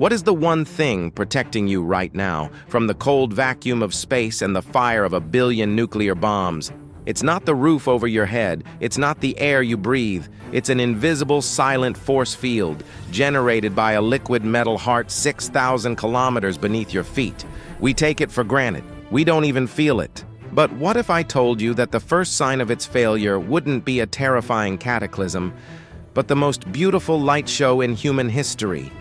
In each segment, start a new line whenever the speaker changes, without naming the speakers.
What is the one thing protecting you right now from the cold vacuum of space and the fire of a billion nuclear bombs? It's not the roof over your head, it's not the air you breathe, it's an invisible silent force field generated by a liquid metal heart 6,000 kilometers beneath your feet. We take it for granted, we don't even feel it. But what if I told you that the first sign of its failure wouldn't be a terrifying cataclysm, but the most beautiful light show in human history?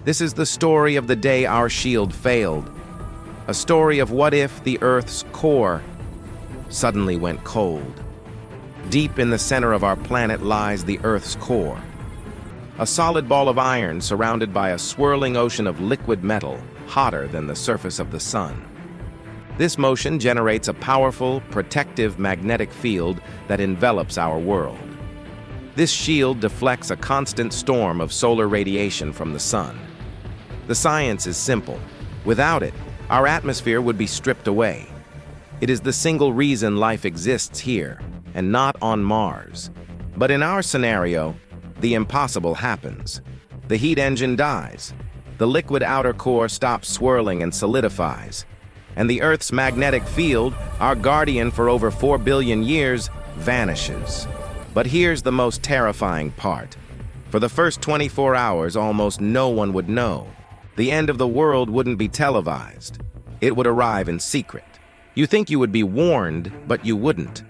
This is the story of the day our shield failed. A story of what if the Earth's core suddenly went cold. Deep in the center of our planet lies the Earth's core. A solid ball of iron surrounded by a swirling ocean of liquid metal, hotter than the surface of the sun. This motion generates a powerful, protective magnetic field that envelops our world. This shield deflects a constant storm of solar radiation from the sun. The science is simple. Without it, our atmosphere would be stripped away. It is the single reason life exists here, and not on Mars. But in our scenario, the impossible happens. The heat engine dies. The liquid outer core stops swirling and solidifies. And the Earth's magnetic field, our guardian for over 4 billion years, vanishes. But here's the most terrifying part. For the first 24 hours, almost no one would know. The end of the world wouldn't be televised. It would arrive in secret. You think you would be warned, but you wouldn't.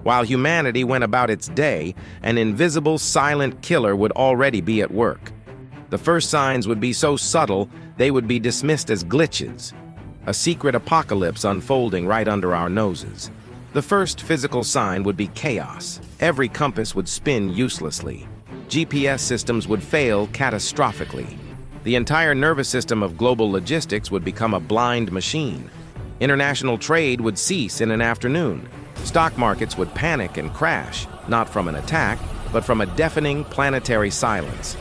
While humanity went about its day, an invisible, silent killer would already be at work. The first signs would be so subtle, they would be dismissed as glitches. A secret apocalypse unfolding right under our noses. The first physical sign would be chaos. Every compass would spin uselessly. GPS systems would fail catastrophically. The entire nervous system of global logistics would become a blind machine. International trade would cease in an afternoon. Stock markets would panic and crash, not from an attack, but from a deafening planetary silence.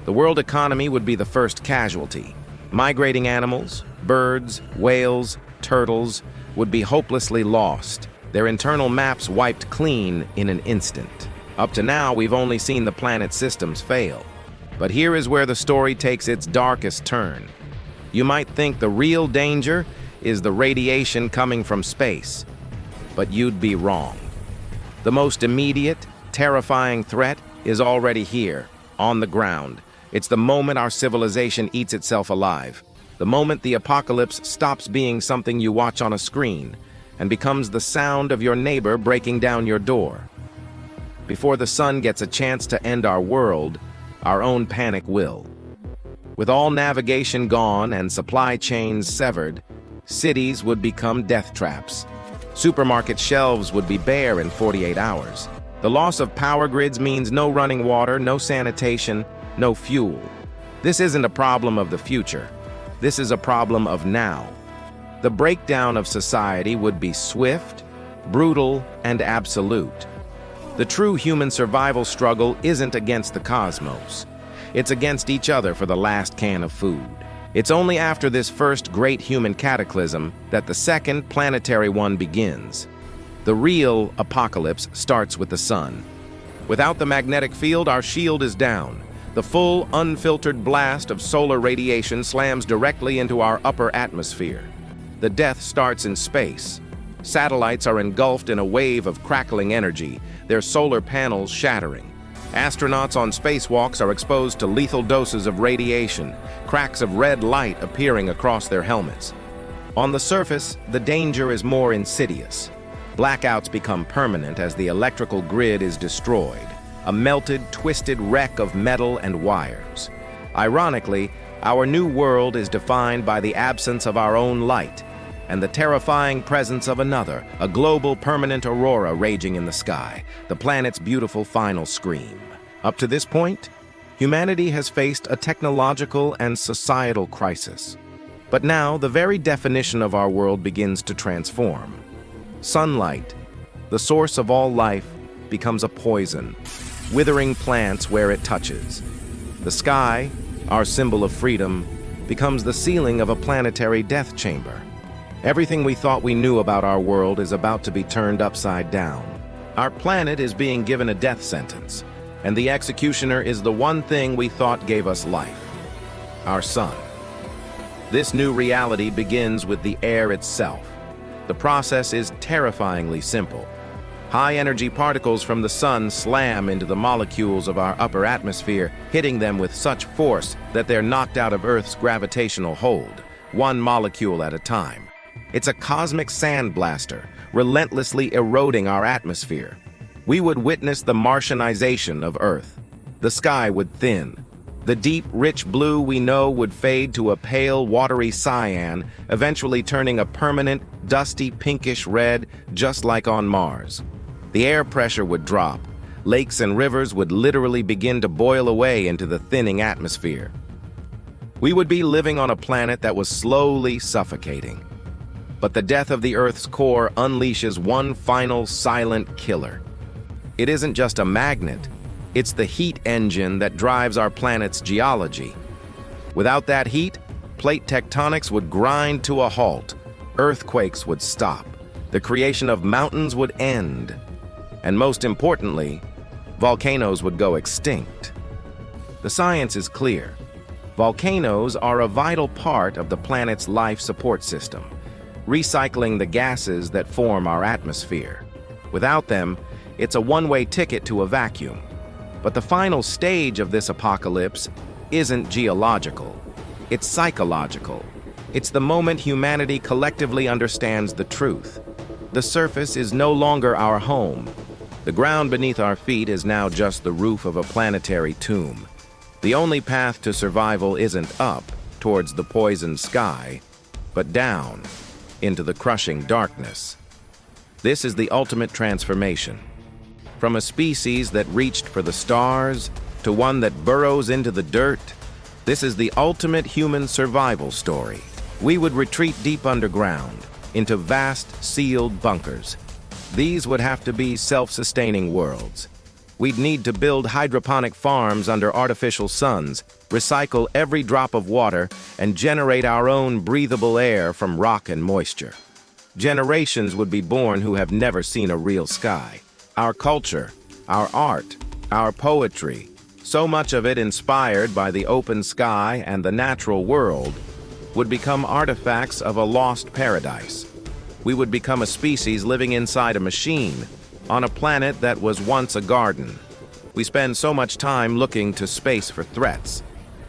The world economy would be the first casualty. Migrating animals, birds, whales, turtles would be hopelessly lost, their internal maps wiped clean in an instant. Up to now, we've only seen the planet's systems fail. But here is where the story takes its darkest turn. You might think the real danger is the radiation coming from space, but you'd be wrong. The most immediate, terrifying threat is already here, on the ground. It's the moment our civilization eats itself alive. The moment the apocalypse stops being something you watch on a screen and becomes the sound of your neighbor breaking down your door. Before the sun gets a chance to end our world, our own panic will. With all navigation gone and supply chains severed, cities would become death traps. Supermarket shelves would be bare in 48 hours. The loss of power grids means no running water, no sanitation, no fuel. This isn't a problem of the future. This is a problem of now. The breakdown of society would be swift, brutal, and absolute. The true human survival struggle isn't against the cosmos. It's against each other for the last can of food. It's only after this first great human cataclysm that the second planetary one begins. The real apocalypse starts with the sun. Without the magnetic field, our shield is down. The full, unfiltered blast of solar radiation slams directly into our upper atmosphere. The death starts in space. Satellites are engulfed in a wave of crackling energy, their solar panels shattering. Astronauts on spacewalks are exposed to lethal doses of radiation, cracks of red light appearing across their helmets. On the surface, the danger is more insidious. Blackouts become permanent as the electrical grid is destroyed, a melted, twisted wreck of metal and wires. Ironically, our new world is defined by the absence of our own light and the terrifying presence of another, a global permanent aurora raging in the sky, the planet's beautiful final scream. Up to this point, humanity has faced a technological and societal crisis. But now, the very definition of our world begins to transform. Sunlight, the source of all life, becomes a poison, withering plants where it touches. The sky, our symbol of freedom, becomes the ceiling of a planetary death chamber. Everything we thought we knew about our world is about to be turned upside down. Our planet is being given a death sentence, and the executioner is the one thing we thought gave us life. our sun. This new reality begins with the air itself. The process is terrifyingly simple. High-energy particles from the sun slam into the molecules of our upper atmosphere, hitting them with such force that they're knocked out of Earth's gravitational hold, one molecule at a time. It's a cosmic sandblaster, relentlessly eroding our atmosphere. We would witness the Martianization of Earth. The sky would thin. The deep, rich blue we know would fade to a pale, watery cyan, eventually turning a permanent, dusty, pinkish red, just like on Mars. The air pressure would drop. Lakes and rivers would literally begin to boil away into the thinning atmosphere. We would be living on a planet that was slowly suffocating. But the death of the Earth's core unleashes one final silent killer. It isn't just a magnet, it's the heat engine that drives our planet's geology. Without that heat, plate tectonics would grind to a halt, earthquakes would stop, the creation of mountains would end, and most importantly, volcanoes would go extinct. The science is clear. Volcanoes are a vital part of the planet's life support system, recycling the gases that form our atmosphere. Without them, it's a one-way ticket to a vacuum. But the final stage of this apocalypse isn't geological. It's psychological. It's the moment humanity collectively understands the truth. The surface is no longer our home. The ground beneath our feet is now just the roof of a planetary tomb. The only path to survival isn't up, towards the poisoned sky, but down, into the crushing darkness. This is the ultimate transformation. From a species that reached for the stars, to one that burrows into the dirt, this is the ultimate human survival story. We would retreat deep underground, into vast, sealed bunkers. These would have to be self-sustaining worlds. We'd need to build hydroponic farms under artificial suns, recycle every drop of water, and generate our own breathable air from rock and moisture. Generations would be born who have never seen a real sky. Our culture, our art, our poetry, so much of it inspired by the open sky and the natural world, would become artifacts of a lost paradise. We would become a species living inside a machine, on a planet that was once a garden. We spend so much time looking to space for threats.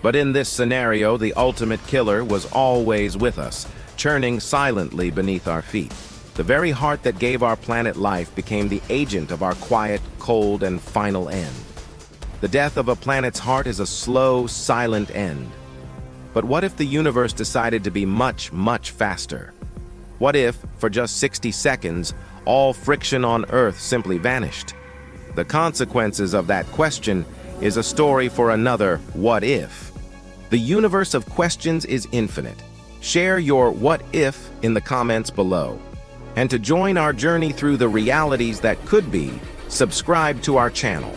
But in this scenario, the ultimate killer was always with us, churning silently beneath our feet. The very heart that gave our planet life became the agent of our quiet, cold, and final end. The death of a planet's heart is a slow, silent end. But what if the universe decided to be much, much faster? What if, for just 60 seconds, all friction on Earth simply vanished? The consequences of that question is a story for another what if. The universe of questions is infinite. Share your what if in the comments below. And to join our journey through the realities that could be, subscribe to our channel.